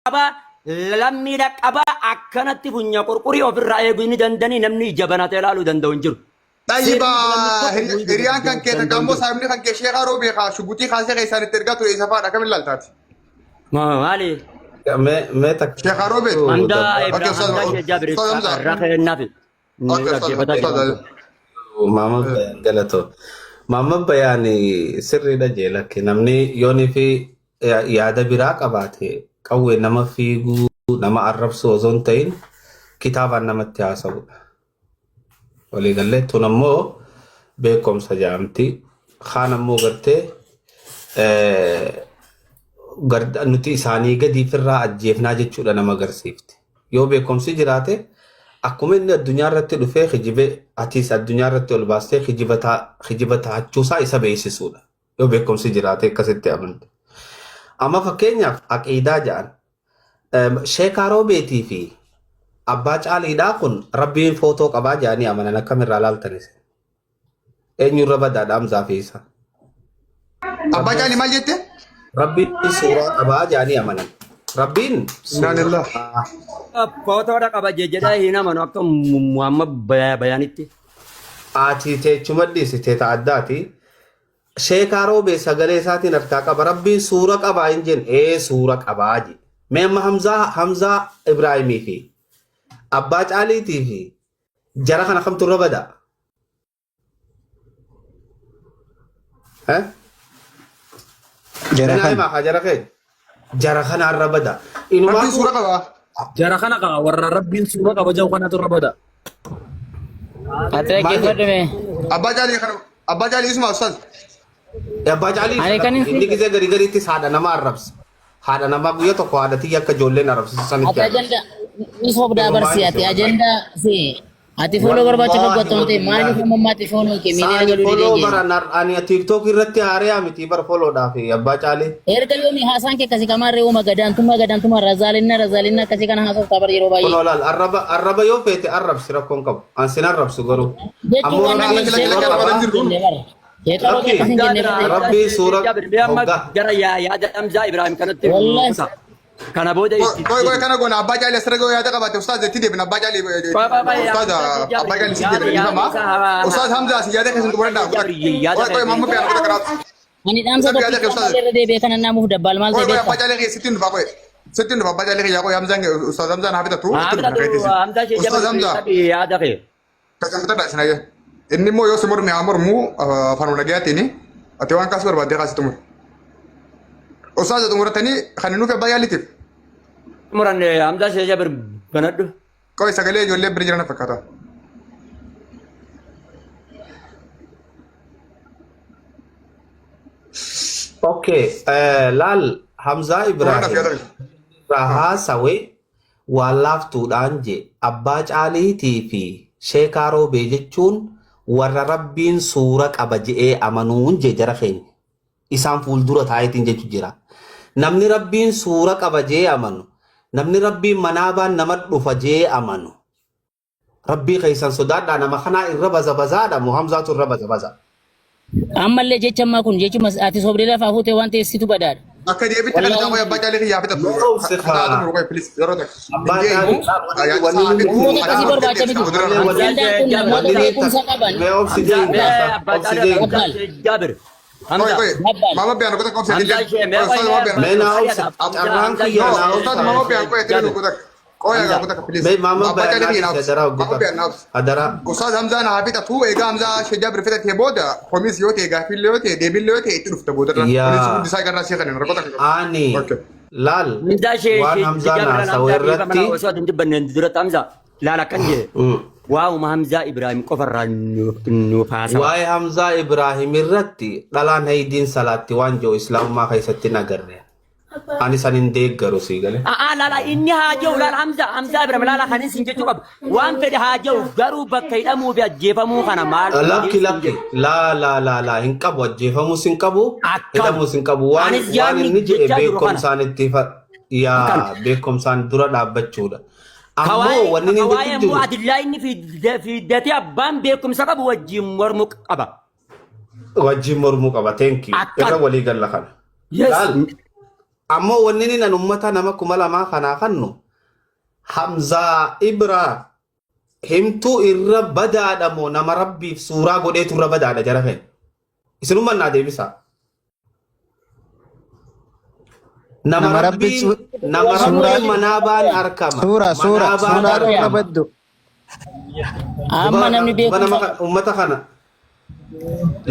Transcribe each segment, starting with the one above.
qaba lammi qaba akkanatti funya qurquri ofirraa eeguu dandani namni jabanate ilaaluu danda'u hin jiru. طيبا ريان كان كده كامو سامني كان كشيخ روبي خا شبوتي خاصه كيسان ترغاتو يسفا كامل لالتات ما مالي ما تك شيخ روبي عند ابراهيم جابر رخ النافي ماما قالته ماما بياني سري دجي لك نمني يوني في ياده براق اباته قوي نما فيغو نما عرب سوزونتين كتاب نما تياسو ولي قال تنمو بكم سجامتي خانمو غرتي غرد نتي ثاني غدي فرا اجيفنا جچودا نما غرسيفت يو بكم سجراته اكم ان الدنيا رت دفه خجبه اتيس الدنيا رت الباسته خجبتا چوسا اسا بيسسودا يو بكم سجراته كسته امنت اما فكينيا عقيده جان شيكارو بيتي في أبا علي داكن ربي فوتو قبا جاني أمانا نكمل رالال تنس إن يربا دادام زافيسا أبا علي ما جيت ربي سورة قبا جاني أمانا ربين سبحان الله فوتو قبا جدا هنا منوكم محمد بيانيتي آتي تي چمدي ستي تعداتي شيكارو بي سغلي ساتي نركا قبا ربي سورة قبا انجن سورة قبا جي ميم حمزة إبراهيمي في أبا علي تيفي جرى خنا خمت الربدا ها جرى ما حجرك جرى خنا الربدا إنه ربي سورة قبا جرى خنا قا ور ربي سورة قبا جو خنا الربدا أترى كيف بدمه أبا علي اسمه أستاذ أبا علي إني كذا غري غري تيس هذا نما الربس هذا نما بيا تو قاعدة تيجي كجولين الربس سامي Misal dah bersih hati agenda si hati follow berbaca betul tu mana ni mati follow ke mini Sani negara follow dulu bara nar ania TikTok irratti area miti bar follow dafi Abba Cali kali ni hasan ke kasih kamar reuma gadan tuma razalina kasih kan hasan tabar jero bayi kololal arraba yo fete arrab sira konkab ansin arrab sugaru Rabbi surah جرى يا أمزا إبراهيم كانت كان بودا كوي كان أقول أبا علي سرقوا يا دكتور أستاذ تيجي بنا أبا علي أستاذ أبا علي سيدي بنا ما أستاذ حمزة سيادة كيسن تقولين ده كوي ماما بيان كده كرات Ani damsa tu kita de bekan na muda balmal de bekan. Abba علي ستين دفع كوي ستين دفع أبا علي يا كوي حمزة أستاذ حمزة نهابي تطور أستاذ حمزة يا دقيق كذا كذا سنايا إني مو يوسمر ميامر مو فانونا جات إني أتوان كاسور بعد كاس تمر أستاذ تمر تاني خلينا في أبا علي تيف مران حمزة سيجابر بندو كوي سكالي جولي بريجرنا فكاتا Okay, lal Hamza Ibrahim Raha sawe walaf tudaan je Abba Cali TV Sheekaro bejechuun warra Rabbiin suura qaba je'ee amanuun je jara keenya isaan fuuldura taayitiin jechu jira namni Rabbiin suura qaba je'ee amanu namni Rabbiin manaabaan nama dhufa je'ee amanu Rabbii keessan sodaadhaa nama kanaa irra bazabazaadha Hamzaatu irra bazabaza Ammallee jecha ammaa kun jechuma ati sobrila faafute waan teessitu badaadha. Akka deebitti kan ta'u Abba Cali yaa fita. Kana atu rukai please yeroo tak. Abba Cali Namoota kasii barbaacha miti. Waldaan kun namoota beekumsa qaban. جابر Mama biar aku tak kau sedih. Ustaz mama biar. Mena arang kiya na Ustaz mama biar aku itu aku tak. Kau yang aku tak please. Mama Abba Cali biar na. Mama biar na. adara Ustaz Hamza na habis tu ega Hamza sejak berfita tiap boda. Komis yote, gafil yote, debil yote itu dah boda. Ini disai kerana siapa ni? Rakot tak. ani lal ده شيء waan Hamzaa sawirratti وصوت انت بندرت حمزه لا لا كان جي واو ما حمزه ابراهيم كفر نوفاس waa'ee Hamzaa Ibraahim irratti dhalaan haydiin salaatti waan jiru islaamummaa keessatti nagarre ani sanin deeggaru sii gale لا لا اني هاجو لا حمزه ابراهيم لا لا خلينا سنجتو قب وان فدي هاجو غرو بكيدمو بيجيفمو كان مال lakki la hin qabu ajjeefamus hin qabu hidhamus hin qabu waan inni jedhe beekumsaan itti yaa beekumsaan dura dhaabbachuudha ammoo wanni inni كواي مو ادلا اني في دتي ابان بكم سبب وجي مرمق ابا wajjin mormuu qaba thank you irra walii galla kana يس ammoo wanni inni nan ummata nama 2,000 kanaa kannu Hamzaa Ibraa himtuu irra badaadha moo nama rabbiif suuraa godheetu irra badaadha jara fe'e. Isinummaan naa deebisa. Nama rabbiin manaabaan arkama. Suuraa baddu. Amma namni beeku. Ummata kana.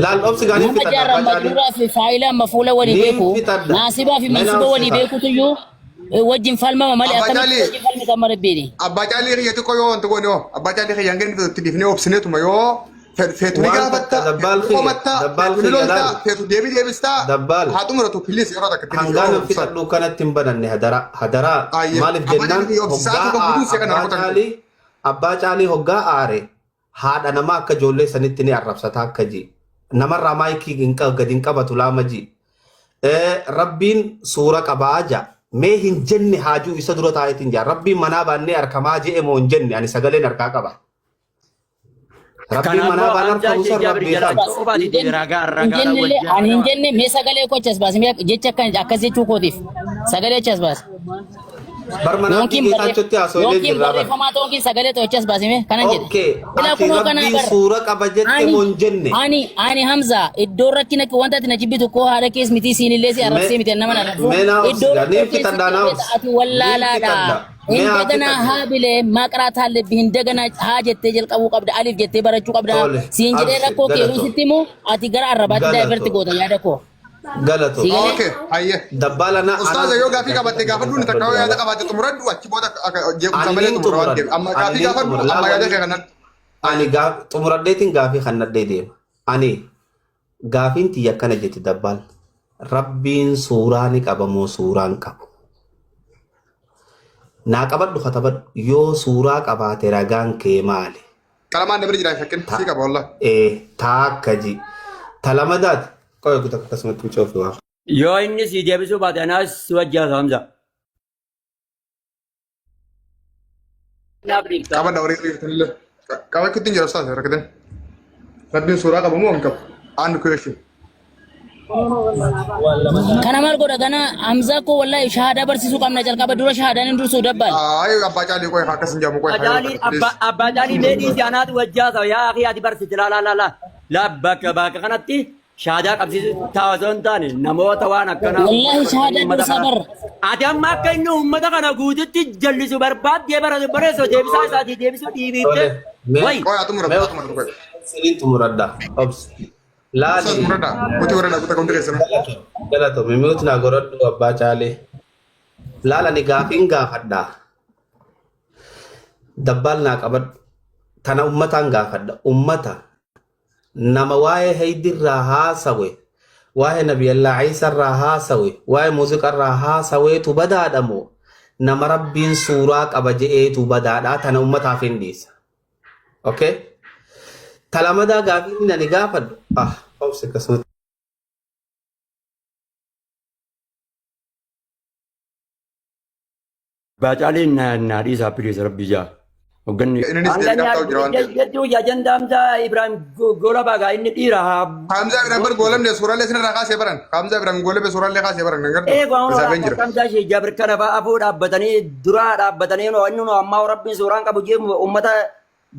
Laal obsi gaanii Nama jaarraa majuuraa fi faayilaa mafuula walii beeku. Naasibaa fi mansuba walii beeku tuyyuu. Wajjin falmama malee akkamitti wajjin falmi kan marabbiini. Abbaa caalii riyyatu ko yoo wanti goone yoo abbaa caalii riyyaan gani itti difnee obsineetuma yoo feetu ni gaafatta qomatta feetu lolta feetu deebistaa haa xumuratu pilis yeroo takka hangaan fixadhu kanatti hin bananne hadara maaliif jennaan abbaa caalii hoggaa aare haadha nama akka ijoollee sanitti ni arrabsata akka ji namarraa maayikii gadi hin qabatu laama ji rabbiin suura qabaa ja mee hin jenne haajuu isa dura taa'itiin jaa rabbiin manaa baannee arkamaa je'e moo hin jenne ani sagaleen harkaa qaba. Rabbiin manaa baan arkamu san rabbii ani hin jenne mee sagalee kochas baasi jecha akkas jechuu kootiif sagalee achas baasi. Barmanaatiin geetaachotti haasoolee jirraa bara. Barreeffamaa ta'uun sagalee to'achas baasime kanan jedhe. Rabbiin suura qaba jette moo hin jenne. Ani Hamza iddoo rakkina wanta ati na jibbitu koo haadha kees miti siinillee si arrabsee miti nama arrabsu. Iddoo ati wallaalaadha. Indagana haabile maqraa taallebi hindagana haa jettee jalqabuu qabda alif jettee barachuu qabda. Siin jedhee rakkoo keeruu sitti immoo ati gara arrabaatti daayiverti goota yaada koo. Galato. Okay, ayye. Dabbalana Ustaza yoo gaafii qabatte gaafadhu ni takka yaada qabatte xumuradhu achi booda jeequmsa malee xumura waan amma gaafii gaafadhu amma yaada kee kanatti. Ani xumuradheetiin gaafii kannadhee deema. Ani gaafiin tiyya akkana jetti dabbal. Rabbiin suuraa ni qaba moo suuraan qabu. Naa qabadhu katabadhu yoo suuraa qabaate ragaan kee maali? Qalamaan dabri jira fakkin si qaba wallah. Taakka ji. Talamadaati. Kau kita kasih macam coba. Yo ini si dia besok pada nas wajah Hamza. Kapan dah orang itu ni? Kawan kita tinggal Ustaz, rakyat. Rabbi surah kamu mau angkat. Anu kueshi. Kana mal goda kana Hamza ko wallahi shahada barsisu kamna jalka badura shahada nin dursu dabbal. Ayo abba cali koi hakas senjamu koi. Abba cali medi janat wajah ya akhi adi barsis la baka kanatti. Shahada qabsiisu taawwasoon taane namoota waan akkanaa. Wallahi shahada dursa bar. Ati amma akka inni uummata kana guututti jallisu barbaaddee bareessoo deebisaa isaatii deebisuu dhiibiitte. Wayi. Koi atu murabda koi. Sini tu murabda. Obs. Laali. Murabda. Muti murabda kita kaunti kesana. Galato memut na gorod abba cale. Lala ni gaafin gaafadda. Dabbal na qabad tana ummata gaafadda ummata. Nama waa'ee haydirraa haasawe waa'ee nabiyallaa Iisarraa haasawe waa'ee muuziqarraa haasaweetu badaadhamoo nama rabbiin suuraa qaba je'eetu badaadhaa tana ummataaf hin dhiisa. Okay? Talamadaa gaafii nani gaafadhu. Obsi akkasumatti. Baacaaleen naa dhiisaa piliis rabbi jaa. Ogganni. Ini sebenarnya tahu jerawan. Jadi ya janda Hamza Ibrahim gola baga ini dira. Hamza Ibrahim bergolam dia surah lesnya raka sebaran. Hamza Ibrahim golam surah lekha sebaran. Dengar? Gua Hamza sih jabir kana ba abu abbatani dura abbatani no annu no amma rabbi surah ka buje ummata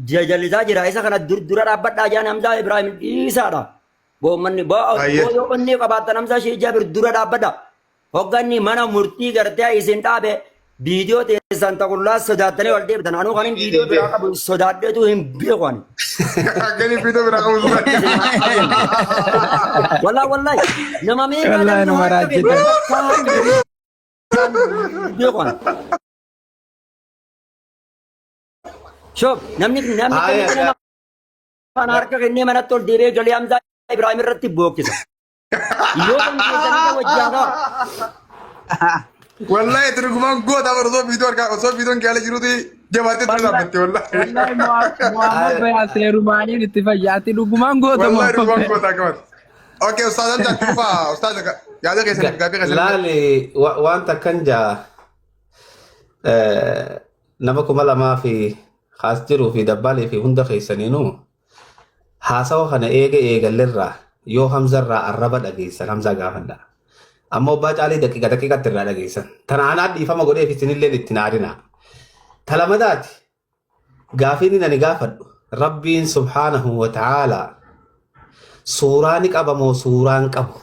jajaliza jira isa kana dura abbat aja Hamza Ibrahim isa da. Bo manni bo yo manni qabatan Hamza sih jabir dura abbada. Ogganni mana murti garte isin tabe. Video te Santa Kulla sodaatanii wal deebitan anuu kan video biraa qabu sodaadheetu hin beekan. Akkani video biraa qabu wallahi nama meeqa Wallahi nama raajjita. beekan. Shoof namni kan harka kennee manatti ol deebi'ee galee Hamza Ibrahim irratti bookkisa. Yoo kan keessatti wajjaagaa. Wallahi tergumaan goota bara osoo videoon gaala jiruuti jabaatee ture dhaabatte wallahi. Muhammad Bayaa Seerumaaniin itti fayyaatti dhugumaan goota. Wallahi dhugumaan goota akkasumas. Okay ustaazan jaatti dhufaa ustaaza yaada keessatti gaafii keessatti. Laali wanta kan jaa nama 2,000 fi haas jiruu fi dabbalee fi hunda keessaniinu haasawa kana eegallerraa yoo Hamzarraa arraba dhageessan Hamza gaafadha. Amma abbaa caalii daqiiqatti irraa dhageessan. Tanaanaa dhiifama godhee fi isinillee itti naadina. Talamadaati gaafiin inni gaafadhu Rabbiin subhaanahu wa ta'aalaa suuraa ni qaba moo suuraan qabu?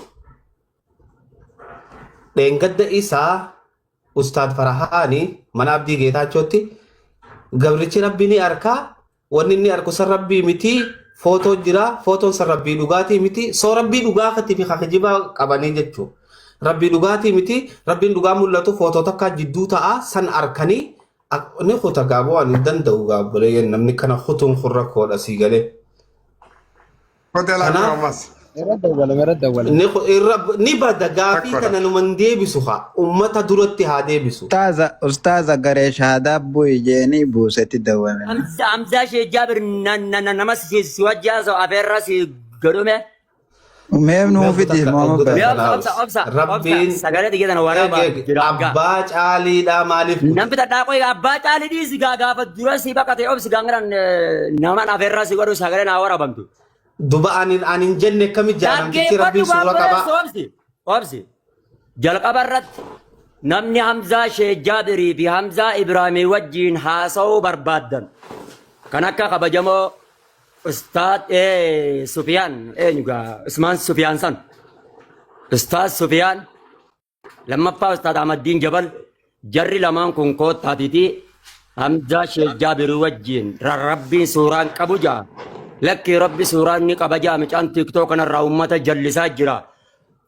Dheengadda isaa Ustaad Farahaanii mana Abdii Geetaachooti gabrichi Rabbii ni arkaa wanni inni arku san Rabbii miti footoo jira footoon san Rabbii dhugaatii miti soo Rabbii dhugaafatti fi kakijibaa qabanii jechuudha. Rabbii dhugaatii miti Rabbiin dhugaa mul'atu footoo takka jidduu ta'a san arkanii ni kuta gaaboo waan danda'u gaabbolee namni kana kutuun kurra koodha sii galee. Ni bada gaafii kana numan deebisu haa ummata duratti haa deebisu. Ustaaza garee shahaadaa bu'i jeenii buusetti dawwame. Hamzaa Sheekh Jaabir nama si wajjaa so afeerra si godhume. Meem nuufiti Muhammad Rabbiin sagalee xiyyeetan waraabaa abbaa caaliidhaa maaliif? Namni tadhaa qoy abbaa caalii dhiisi gaafa dura si baqatee obsi gaangaran namaan afeerra si godhu sagalee naa waraabamtu. Duba anin jenne kami jaalamtichi Rabbiin suura qaba. Obsi jalqaba irratti namni Hamzaa Sheekh Jaabirii fi Hamzaa Ibraahimii wajjiin haasa'uu barbaaddan kan akka kabajamoo Ustaad Sufiyaan Usmaan Sufiyaan san Ustaad Sufiyaan lammaffaa Ustaad Ahmaddiin Jabal jarri lamaan kun koottaatiiti Hamzaa Sheekh Jaabirii wajjiin Rabbiin suuraan qabu jaa. Lakki Rabbi suuraan ni qaba jaa micaan TikTok kanarraa uummata jallisaa jira.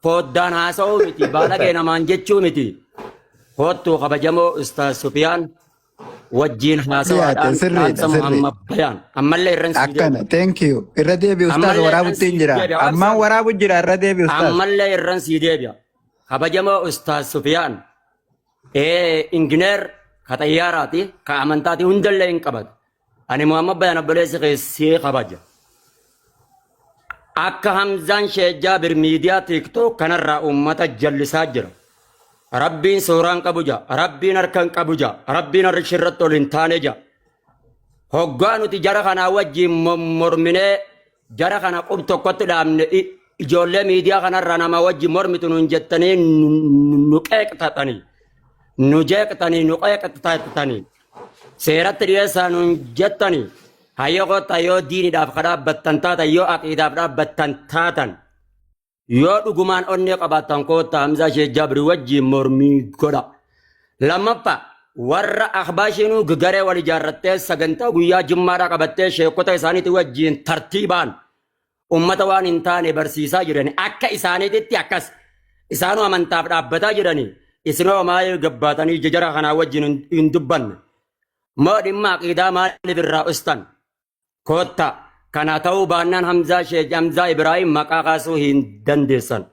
Foddaan haasa'uu miti baalagee namaan jechuu miti. Kottuu kabajamoo Ustaad Sufiyaan wajjiin haasa'aadhaan dhaamsa Muhammad Bayaan. Ammallee irraan si deebi'a. Akkana thank you. Irra deebi'u Ustaaz waraabutti hin jira. Ammaan waraabu jira irra deebi'u Ustaaz. Ammallee irraan si deebi'a. Kabajamoo Ustaad Sufiyaan injineer ka xayyaaraati ka amantaati hundallee hin qabatu. Ani Muhammad Bayaan obboleessi keessee kabaja. Akka Hamzaan Sheekh Jaabir miidiyaa TikTok kanarraa uummata jallisaa jira. Rabbiin suuraan qabu jaa. Rabbiin harkaan qabu jaa. Rabbiin harki irratti ol hin taane jaa. Hoggaa nuti jara kanaa wajjiin morminee jara kana qub tokkotti dhaabne ijoollee miidiyaa kanarraa nama wajjiin mormitu nuun jettanii nu qeeqtatanii. Nu jeeqtanii nu qeeqtatanii. Seeratti dhiyeessaa nuun jettanii hayyoo qotta yoo diiniidhaaf dhaabbattan taatan yoo aqiidaaf dhaabbattan taatan yoo dhugumaan onnee qabaattan koota Hamzaa Sheekh Jaabir wajjiin mormii godha. Lammaffaa warra akhbaashinuu garee wal ijaarrattee sagantaa guyyaa jimmaadhaa qabattee sheekota isaaniitti wajjiin tartiibaan ummata waan hin taane barsiisaa jirani akka isaaniititti akkas isaanuu amantaaf dhaabbataa jirani isinoo maayee gabbaatanii jajara kanaa wajjiin hin dubbanne. Moodhimma aqiidaa maaliif irraa ustan kootta kana ta'uu baannaan Hamzaa Sheekh Hamzaa Ibraahim maqaa kaasuu hin dandeessan.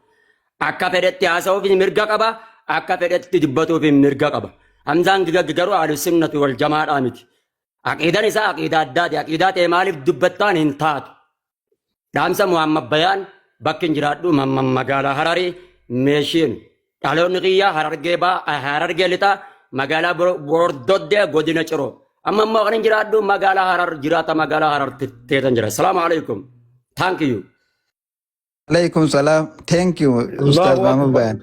Akka fedhetti haasa'uuf mirga qaba akka fedhetti dubbatuuf mirga qaba. Hamzaan garuu ahlusunnati wal jamaadhaa miti. Aqiidaan isaa aqiidaa addaati. Aqiidaa ta'e maaliif dubbattaan hin taatu. Dhaamsa Muhammad Bayaan bakki hin jiraadhu magaalaa Hararii meeshiin dhaloonni qiyyaa Harargee lixaa magaalaa Bordoddee godina Ciroo. Amma immoo kan hin jiraadhu magaalaa Harar jiraata magaalaa Harar teetan jira. Salaamu alaikum. Thank you. Alaikum salam. Thank you Ustaaz Muhammad Bayaan.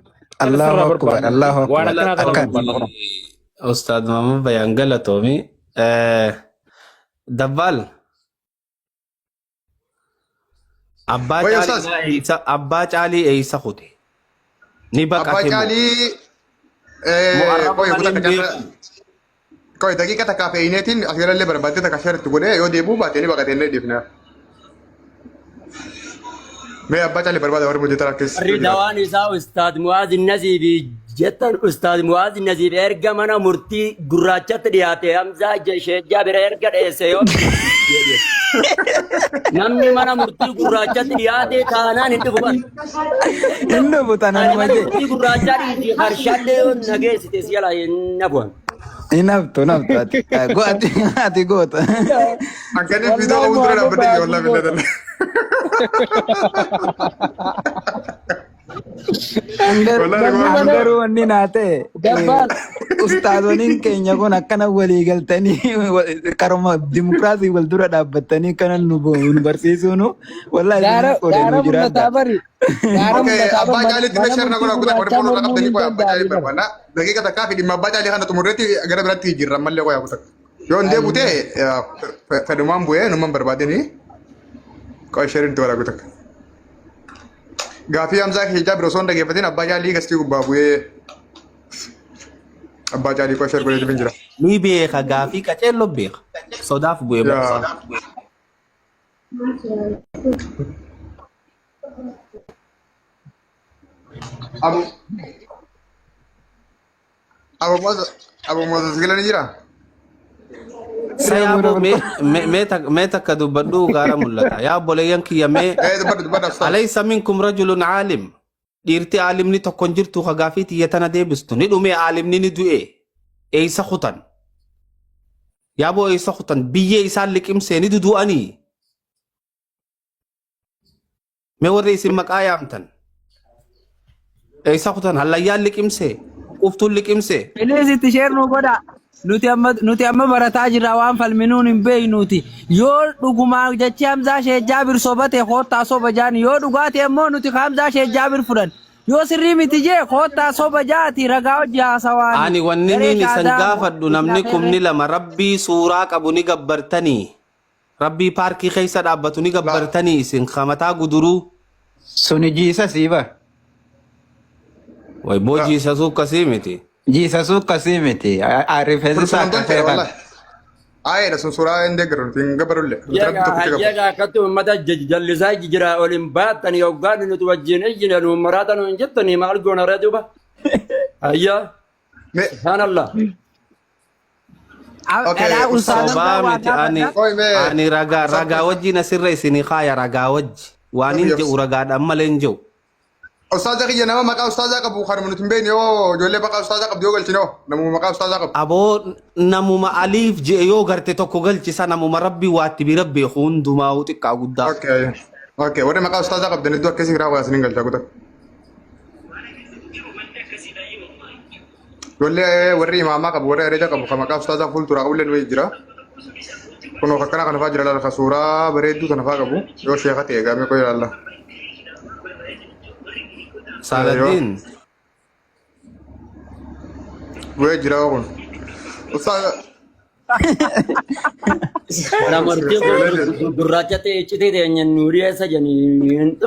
Allahu akbar. Allahu akbar. Ustaad Muhammad Bayaan galatoomi. Dabbal. Abbaa caalii eeysa kute. Ni baqate. Abbaa caalii koy daqiiqa takkaa fe'ineetiin asirrallee barbaadde takka sharitti godhee yoo deebuu baate ni baqatee inni dhiifna. Mee abbaa caalii barbaada warri hojjetan akkasii. Ridawaan isaa Ustaad Muwaaz Nasiibii jettan Ustaad Muwaaz Nasiib erga mana murtii gurraachatti dhiyaate Hamzaa Sheekh Jaabir erga dheesse yoo namni mana murtii gurraachatti dhiyaate taanaan hin dhufu bara. Hin dhufu taanaan mana murtii gurraachaa dhiiti harshallee yoo nageessite si jalaa hin nabu'an. Naftu ati goota. Akkanii fiidoo qabu dura dhaabbate yoo lafa illee Garuu wanni naa ta'e ustaazoniin keenya kun akkana walii galtanii karuma dimokiraasii wal dura dhaabbatanii kana nu barsiisuun wallaahi oduu jiraata. Oke, abbaa jaalitti meeshaa irra godha kutaa warri foon irra qabdanii qoya abbaa jaalii barbaada. Daqiiqa takkaa fi dhimma abbaa jaalii kana xumurreetti gara biraatti jirra mallee qoya kutaa. Yoo hin deebutee fedhumaan bu'ee numan barbaadanii qoya sheriin tola kutaa. Gaafii Hamzaa Hijaa biroo soon dhageeffatiin abbaa jaalii gastii gubbaa bu'ee abbaa jaalii qoya sheri godhee jira. Ni beeka gaafii qaceelloo beeka. Sodaaf bu'ee bakka. Abu Moses gila ni jira. Saya me takka dubbadhu gaara mul'ata. Yaa obboleeyyan kiyya mee alaysa minkum rajulun aalim. Dhiirti aalimni tokkon jirtu ka gaafii tiyya tana deebistu. Ni dhume aalimni ni du'e. Eeysa kutan. Yaa boo eeysa kutan biyyee isaan liqimsee ni dudu'anii. Mee warri isin maqaa yaamtan. Eeysa kutan hallayyaan liqimsee. Uftuun liqimsee. Bineensiti sheernu godha. Nuti amma barataa jirra waan falminuun hin beeynuuti. Yoo dhugumaa jechi Hamzaa Sheekh Jaabir sobate koottaa soba jaani. Yoo dhugaati ammoo nuti Hamzaa Sheekh Jaabir fudhan. Yoo sirrii miti jee koottaa soba jaati ragaa hojii haasawaan. Ani wanni niin isan gaafadhu namni kumni lama rabbii suuraa qabu ni gabbartanii. Rabbii paarkii keessa dhaabbatu ni gabbartanii isin kamataa guduruu. Suni jiisa siiba. Way boo jiisasuu akkasii miti. Jiisasuu akkasii miti. Rifeensi isaa akka feekan. Ayeedha sun suuraa hin deeggaru hin gabarulle. Yegaa akkattu uummata jallisaa jira olin baatanii yoggaan nuti wajjin ejjinu maraata nu hin jettanii maal goona ree duuba. Ayyaa. Subhaanallah. Sobaa miti ani ragaa wajjin asirra isinii kaaya ragaa wajji. Waan hin jedhu ragaadhaan malee hin jedhu. Ustaaza kiyya nama maqaa ustaazaa qabu kan nuti hin beekne yoo ijoollee maqaa ustaazaa qabdu yoo galchine hoo namuma maqaa ustaazaa qabu. Aboo namuma aliif je'e yoo garte tokko galchisa namuma rabbii waatti bira beeku hundumaa xiqqaa guddaa. Okay warri maqaa ustaazaa qabdan iddoo akkasii biraa waasanii galchaa kutaa. Ijoollee warri imaamaa qabu warri areeja qabu kan maqaa ustaazaa fuulduraa qabullee nu jira. Kunoo akkana kana fa'aa jira laala suuraa bareedduu kana fa'aa qabu yoo sheeka ta'e gaamee koo ilaalla. Saladin. Gue jira kun. Ustaz. Namarti gurraacha ta'e citee ta'e nuurii eessa janii.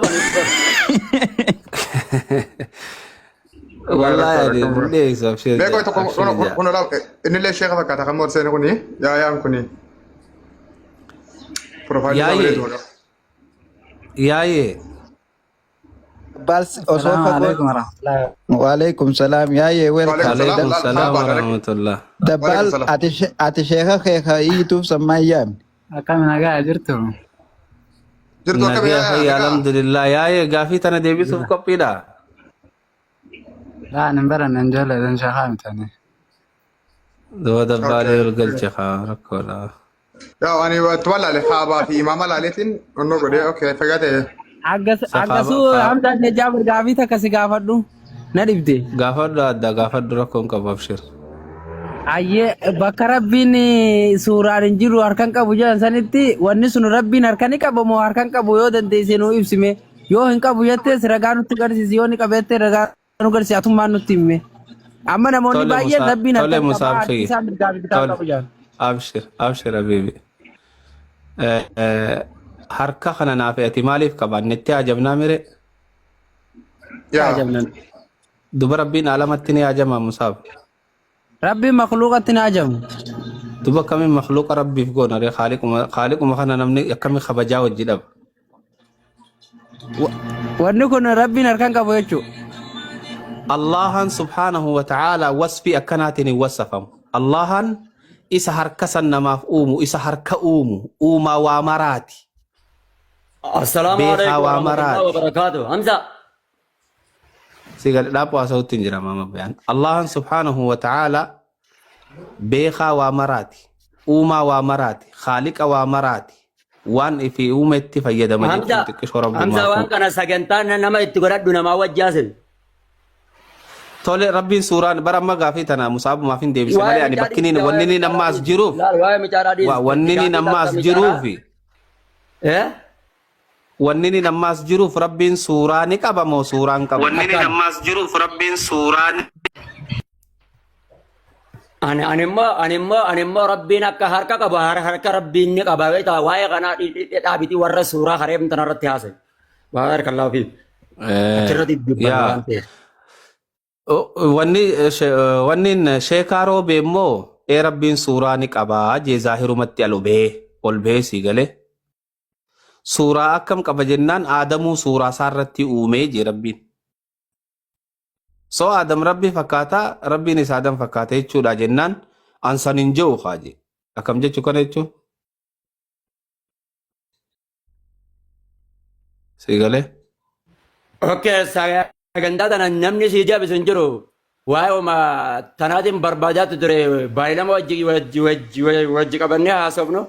Wallahi dee isaaf sheekha. Beekoo tokko kun olaaf innillee sheeka fakkaata kan morseen kuni yaayaan kuni. Profaayilii bareedu. Yaayee. Bals osoo fagoo. Waalaikum salaam yaayee welcome. Waalaikum salaam warahmatullah. Dabbal ati sheeka keeka iyyituuf sammaayyaam. Akkam nagaa jirtu. Jirtu akkam yaa alhamdulillah yaayee gaafii tana deebisuuf qophiidha. Laan hin barannan jaalladhan sheekaa mitani. Doo dabbaalee ol galche haa rakkoodha. Yaa ani tuba laale haabaa fi imaama laaleetiin onnoo godhee okay fagaatee. Akkasuu Hamzaa Sheekh Jaabir gaafii takka si gaafadhu na dhibde. Gaafadhu adda gaafadhu rakkoon qabu abshir. Ayyee bakka rabbiin suuraan hin jiru harkaan qabu jedhan sanitti wanni sun rabbiin harkaan ni qabu moo harkaan qabu yoo dandeesse nuu ibsime yoo hin qabu jettees ragaa nutti agarsiisi yoo ni qabeette ragaa nu agarsiisi atummaan nutti himme. Amma namoonni baay'een rabbiin harkaan qabu isaan gaafii qabu jedhan. Abshir habiibi. Harka kana naaf ati maaliif qabannetti ajabnaa mire? Ajabnan. Duba rabbiin alamatti ni ajama musaaf. Rabbiin makluuqatti ni ajamu. Duba kamiin makluuqa rabbiif goona ree haaliquma kana namni akkami kabajaa wajji dhaba. Wanni kun rabbiin harkaan qabu jechuudha. Allahan subhaanahu wa ta'ala wasfii akkanaatiin hin wasafamu. Allahan isa harka san namaaf uumu isa harka uumu uumaa waa maraati. Assalamualaikum warahmatullahi wabarakatuh. Hamza. Sigal dapo asautin jira mama bayan. Allah subhanahu wa ta'ala beekha wa marati. Uma wa marati. Khaliqa wa marati. Wan ifi umetti fayyadama jechuudha. Hamza waan kana sagantaan nama itti godhadhu nama wajjaasin. Tole rabbiin suuraan bara amma gaafii tana musaabumaaf hin deebise malee ani bakkiniin wanni ni nammaas jiruuf wanni ni nammaas jiruufi wanni ni nammaas jiruuf rabbiin suuraa ni qaba moo suuraan qaba wanni ni nammaas jiruuf rabbiin suuraan Animmoo rabbiin akka harka qaba harka rabbiin ni qaba waa'ee kanaa dhaabitii warra suuraa hareem tanarratti haasa'e waa harka laafi achirratti dubbatu waan ta'eef. Wannin sheekaaroo beemmoo rabbiin suuraa ni qabaa jee zaahirumatti alubee ol bee sii galee suuraa akkam qaba jennaan aadamuu suuraa isaarratti uumee jee rabbiin. So Adam rabbi fakkaataa rabbiin isaa Adam fakkaata jechuudha jennaan ansan hin jiru haaje akkam jechuu kana jechuun sii galee. Okay, sagantaa tana namni sii deebisu hin jiru waa'ee tanaatiin barbaadaa ture baay'inama wajji qabannee haasofnu.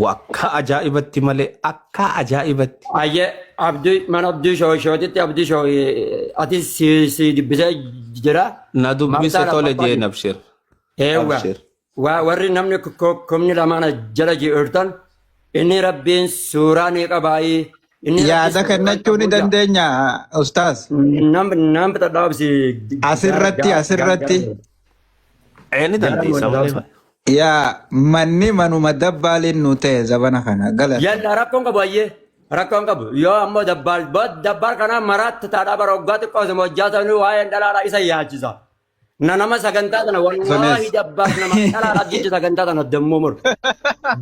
Akka ajaa'ibatti malee akka ajaa'ibatti. Ayyee abdii mana abdii shootitti abdii shoo ati si dubbisee jira. Na dubbise tole jee nabshir. Eewwa warri namni kumni lamaan jala jirtan inni rabbiin suuraa ni qabaayii. Yaada kennachuu ni dandeenya ustaas. Nam dhaabsi. Asirratti. Ni dandeessa malee. Yaa manni manuma dabbaaliin nu ta'e zabana kana galata. Yalla rakkoon qabu ayyee rakkoon qabu yoo ammoo dabbaal kana maraatti taadhaa bara waggaa xiqqoo sama hojjatanii waa'een dhalaadhaa isa yaachisa. Nama sagantaa sana wallaahi dabbaal nama dhalaadhaa jecha sagantaa sana dammoo muru.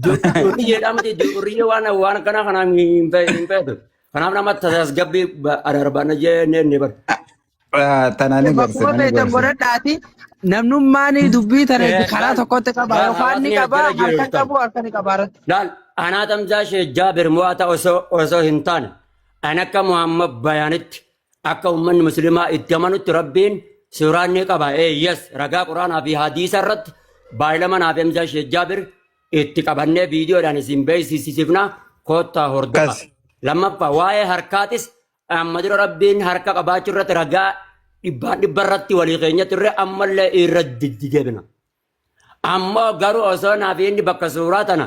Durri jedhamti durri waan kana kanaan hin feetu. Kanaaf nama tasgabbii adarbaana jennee ni bar. Tanaan godhadhaati. Namnummaan dubbii tana karaa tokkotti qaba yookaan ni qaba harka qabu harka ni qaba. Laal anaa tamsaa ishee Jaabir mo'ata osoo hin taane an akka Muhammad bayaanitti akka uummanni musliimaa itti amanutti rabbiin suuraan ni qaba. Yes ragaa quraanaa fi hadiisa irratti baay'ilama naaf tamsaa ishee Jaabir itti qabannee viidiyoodhaan isin beeksisifna koottaa hordofa. Lammaffaa waa'ee harkaatis amma dura rabbiin harka qabaachuu irratti ragaa dhibbarratti walii keenya turre ammallee irra deebina. Ammoo garuu osoo naaf inni bakka suuraa tana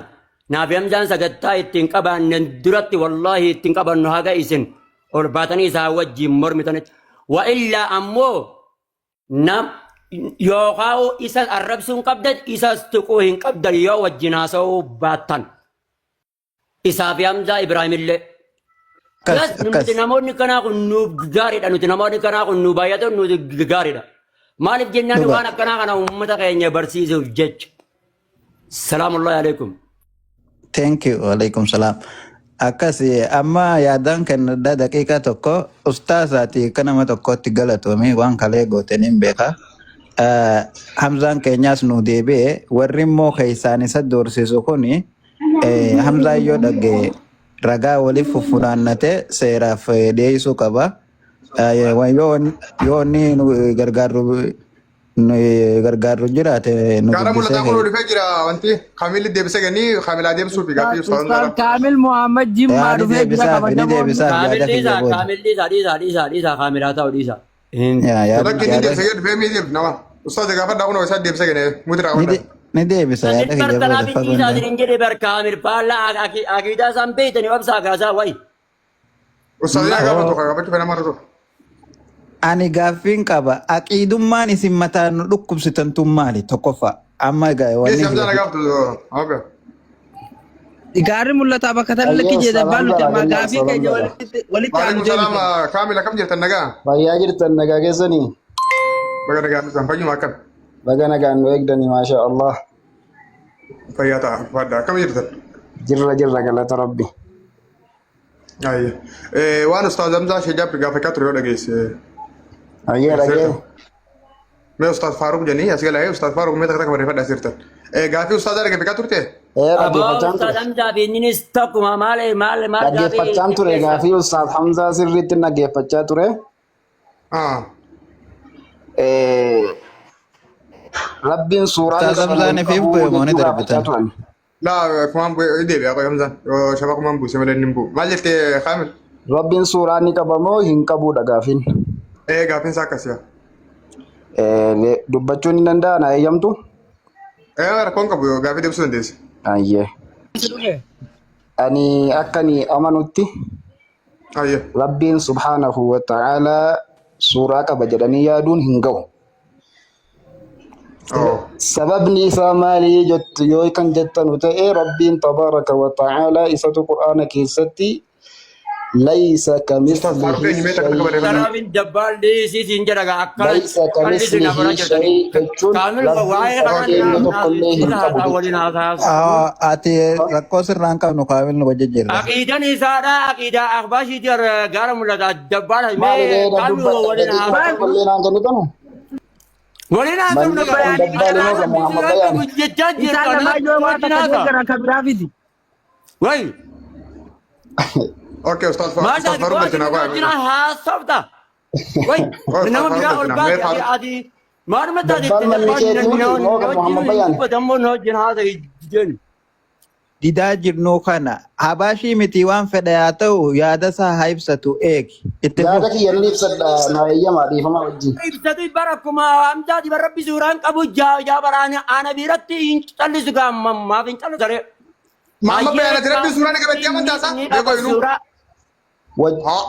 naaf hamzaan sagantaa ittiin qabaanne duratti wallaahi ittiin qabannu haga isin ol baatanii isaa wajjin mormitanitti. Wa illaa ammoo yookaan isa arrabsuun qabdan isas tuquu hin qabdan yoo wajjin haasa'uu baattan. Isaa fi Hamzaa Ibraahimillee. Nuti namoonni kanaa kun nu gaariidha. Nuti namoonni kanaa kun nu baay'atan nuti gaariidha. Maaliif jennaan waan akkanaa kana uummata keenya barsiisuuf jecha. Salaamullahi alaikum. Thank you. Walaikum salam. Akkas amma yaadaan kennadhaa daqiiqaa tokko ustaasaati akka nama tokkotti galatoome waan kalee gooteen hin beeka. Hamzaan keenyaas nu deebi'e warri immoo keessaan isa doorsisu kuni Hamzaan yoo dhagge ragaa waliif funaannate seeraaf dhiyeessuu qaba. Yoo inni gargaaru jiraate nu Kaara mul'ataa kun dhufee jira wanti Kaamil deebisee ganii Kaamilaa deebisuu fi gaaffii Ustaz Kaamil Muhammad Jimmaa dhufee jira kabajamoo. Kaamil dhiisa Kaamilaa ta'u dhiisa. Rakkinni deebisee dhufee miidheef nama Ustaz gaafadhaa kun isaa deebisee ganii muti raawwata. Ni deebisa yaada kiyya booda fagoon. Inni jedhe bar Kaamil faallaa akiidaa isaan beeytanii obsaa gaasaa wayi. Ustaz yaa gaafatu gaafachuu fedha mara tokko. Ani gaaffiin qaba aqiidummaan isin mataan nu dhukkubsitantu maali tokkoffaa amma egaa wanni Gaarri mul'ata bakka tanallee jedha baaluti amma gaaffii keenya walitti aanu deebiin. Kaamila kam jirtan nagaa? Fayyaa jirtan nagaa keessanii? Baga nagaa nutan fayyuma akkam? Baga nagaa nu eegdanii maasha Allah. Fayyaa ta'a fadda akkam jirtan? Jirra galata rabbi. Waan Ustaaz Hamzaa Sheejaab gaafachaa ture yoo dhageesse. Ayyee dhagee. Mee Ustaaz Faaruq jennee as galee Ustaaz Faaruq mee takka barreeffadhaa jirtan. Gaaffii Ustaazaa dhaggeeffachaa turte? Dhaggeeffachaan ture. Ustaaz Hamzaa fi innis tokkuma maal Dhaggeeffachaan ture gaaffii Ustaaz Hamzaa sirriitti dhaggeeffachaa ture. Rabbiin suuraa Ustaaz Hamzaan fi bu'eemoonni darbatan. Laa kumaan bu'ee deebi'a qoy Hamzaan yoo shaba kumaan buuse malee inni bu'u. Maal jettee Kaamil? Rabbiin suuraa ni qabamoo hin qabuudha gaaffiin. Gaaffiin isaa akkasiya. Dubbachuun ni danda'a na eeyyamtu? rakkoon qabu yoo gaafii deebisuu dandeesse. Ayyee. Ani akkani amanutti Ayyee. Rabbiin subhaanahu wa ta'aalaa suuraa qaba jedhanii yaaduun hin ga'u. Sababni isaa maali jettu yoo kan jettanu ta'e Rabbiin tabaaraka wa ta'aalaa isatu Qur'aana keessatti laysa kamithlihi shay'un Karaabin dabbaan dhiisiitiin jedhaga akka laysa kamithlihi shay'un jechuun Rabbiin tokkollee hin qabu. Ati rakkoo sirraan qabnu kaamil nu wajjijjiirra. Aqiidan isaadha aqiidaa akhbaashii gara mul'ata dabbaan Maali kaaluu waliin haasaa tokkollee naan kennitan? waliin haasaa jechaa jirtan way Okay, Ustaz Faruk. Masa Ustaz Faruk berjana apa? jina hasabta. Wai, nama bila ulba adi. Mana mata di Patamo no jina hasa jen. Didaa jirnuu kana habaashii miti waan fedha yaa ta'u yaada isaa haa ibsatu eegi. Yaada kiyya ni ibsadha na eeyyamaa dhiifama wajjin. Ibsatu barakuma amta di barabbi suuraan qabu jaa baraani ana biratti hin callisu maaf hin callisu sare. Mama bayana rabbi suuraan qabatti amantaa isaa. Beekoo inuu.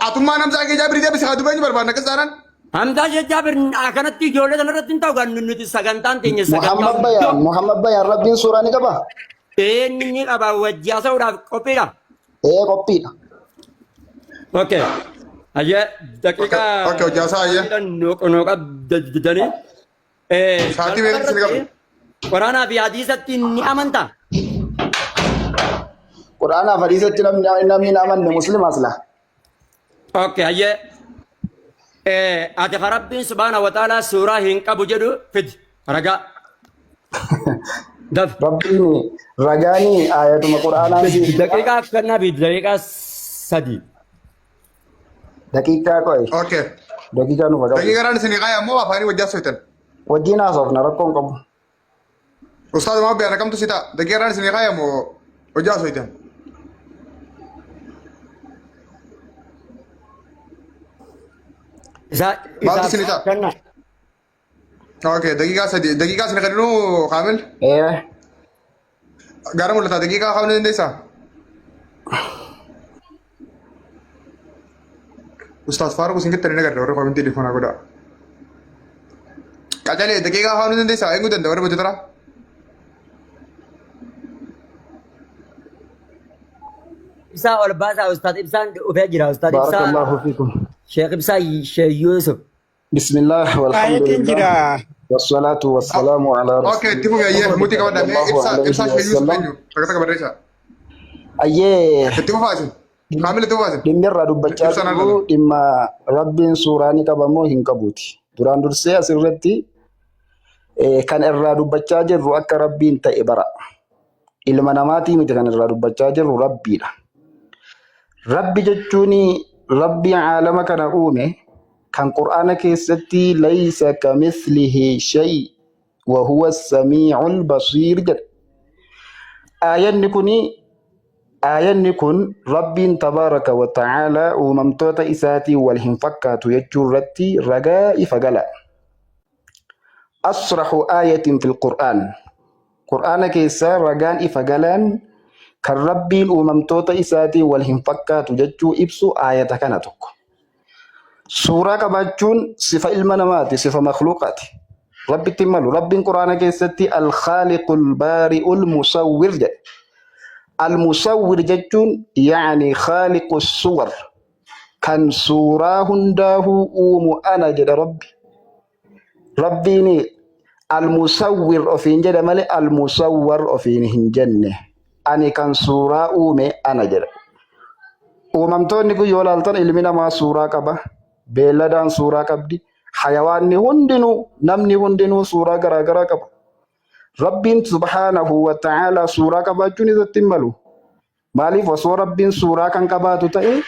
Atummaa namsaa kee jaabiri deebisi haa dubbeenyu barbaadna qisaaran. Hamza Jabir akanatti ijoollee sanarratti hin ta'u kan nuti sagantaan teenya Muhammad Bayaan rabbiin suuraa ni qabaa? Inni qaba wajjii haasa'uudhaaf qophiidha. Qophiidha. Okay. Ayya daqiiqaa. Okay, hojii haasaa ayya. Nooqa dadanii. Sa'aatii beekumsi ni qabu. Quraanaa fi hadiisatti ni amantaa? Quraanaa fi hadiisatti namni hin amanne musliimaas laa. Okay, ayya. Ati Rabbiin subhaanahu wa ta'aalaa suuraa hin qabu jedhu fidi ragaa. Rabbiin ragaanii ayatuma quraanaa daqiiqaa akkannaa fi daqiiqaa sadii. Daqiiqaa qo'e. Okay. Daqiiqaa nu fagaa. Daqiiqaa raan isin qaayaa moo afaanii wajjaa soitan? Wajjin haasofna rakkoon qabu. Ustaz Muhammad Bayaan akkamtu sita? Daqiiqaa raan isin qaayaa moo wajjaa soitan? Maaltu isin ita? Okay, daqiiqaa sadii. Daqiiqaa isin kadhinu Kaamil? Gara mul'ata daqiiqaa kaa'uu ni dandeessaa? Ustaz Faruk isin gittanii nagarra warra koomintii dhiifamaa godhaa. Qacalee daqiiqaa kaa'uu ni dandeessaa? Eeguu danda'a warra hojjetara? Ibsaa ol baasaa Ustaad Ibsaan dhufee jira Ustaad Ibsaa. Barakallahu fiikum. Sheekh Ibsaa Sheekh Yuusuf. Bismillah walhamdulillah. Wassalatu wassalamu ala rasulillah. Okay, timu ya muti kawan dah. Ibsa Sheikh Yusuf penyu. Kata kabar desa. Ayyee. Timu fasin. Kamil timu fasin. Dhimmirraa dubbachaa jiru dhimma rabbiin suuraa ni qaba moo hin qabuuti. Duraan dursee asirratti kan irraa dubbachaa jirru akka rabbiin ta'e bara. Ilma namaatii miti kan irraa dubbachaa jirru rabbiidha. Rabbi jechuun rabbi aalama kana uume kan Qur'aana keessatti laysa kamithlihi shay wa huwa as-sami'ul basir jedha. Aayanni kun rabbiin tabaaraka wa ta'ala uumamtoota isaatii wal hin fakkaatu jechuu irratti ragaa ifa gala. Asrahu aayatin fil Qur'aan. Qur'aana keessa ragaan ifa galaan kan rabbiin uumamtoota isaatii wal hin fakkaatu jechuu ibsu aayata kana tokko. Suuraa qabaachuun sifa ilma namaati, sifa makhluuqaati. Rabbitti malu. Rabbiin Qur'aana keessatti al-Khaaliqul Baari'ul Musawwir jedhe. Al-Musawwir jechuun yaani Khaaliqus Suwar kan suuraa hundaahuu uumu ana jedha Rabbi. Rabbiin al-Musawwir ofiin jedha malee al-Musawwar ofiin hin jenne. Ani kan suuraa uume ana jedha. Uumamtoonni kun yoo ilaaltan ilmi namaa suuraa qaba. Beelladaan suuraa qabdi. Hayawaanni hundinuu namni hundinuu suuraa garaagaraa qaba. Rabbiin subhaanahu wa ta'ala suuraa qabaachuun isatti hin malu. Maaliif osoo rabbiin suuraa kan qabaatu ta'e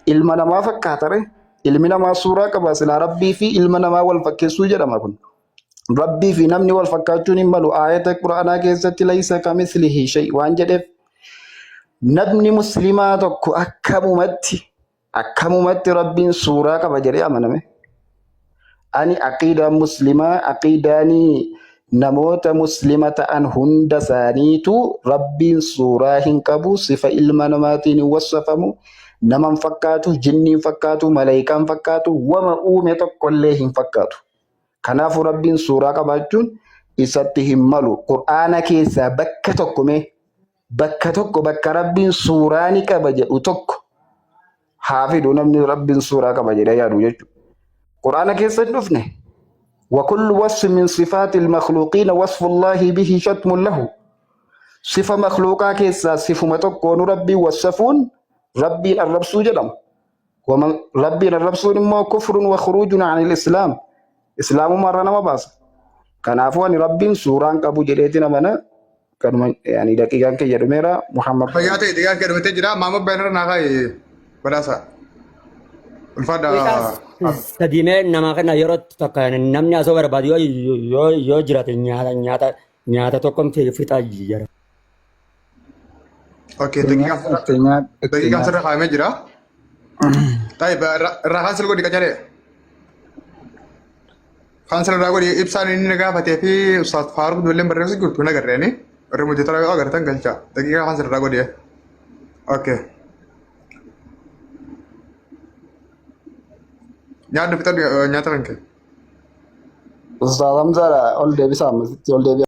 ilma namaa fakkaatare ilmi namaa suuraa qaba silaa rabbii fi ilma namaa wal fakkeessuu jedhama kun. Rabbii fi namni wal fakkaachuun hin malu. Aayata Qur'aanaa keessatti laysa kamithlihi shay waan jedheef namni muslimaa tokko akkamumatti rabbiin suuraa qaba jedhee amaname. Ani aqiidaa muslimaa aqiidaanii namoota muslima ta'an hunda isaaniitu rabbiin suuraa hin qabu sifa ilma namaatiin hin wassafamu naman fakkaatu jinniin fakkaatu malaayikaan fakkaatu wama uume tokkollee hin fakkaatu. Kanaafuu rabbiin suuraa qabaachuun isatti hin malu. Qur'aana keessaa bakka tokko bakka rabbiin suuraa ni qaba jedhu tokko haa fidu namni rabbiin suuraa qaba jedhee yaadu jechuudha. Qur'aana keessa hin dhufne. وكل وصف من صفات المخلوقين وصف الله به شتم له صفة مخلوقة كيسا صفة متكون ربي وصفون ربي الرب سوجدم ومن ربي الرب سوجدم كفر وخروج عن الإسلام إسلام مرنا ما باس كان عفوا ربي سوران كابو جريتنا منا كان يعني دقيقة كي يرميرا محمد فياتي دقيقة كده بتجرا ماما بيننا ناقاي بداسا الفادا Sadime nama kana yeroo tokko namni asoo barbaadu yoo jiraate nyaata tokkomtee fixaa jira. اوكي دقيقة سر خامة جرا طيب راح سلكو ديكا جاري خان سل راغو دي ابسان إني نجا فتح في أستاذ فاروق دولين بريسي قلت هنا قررني أري مجھے ترى أقدر تنقل شا دقيقة خان سل راغو دي اوكي nyaata fitar nyaata kan kee. Ustaz Hamza ol deebisaa ammasitti ol deebi'a.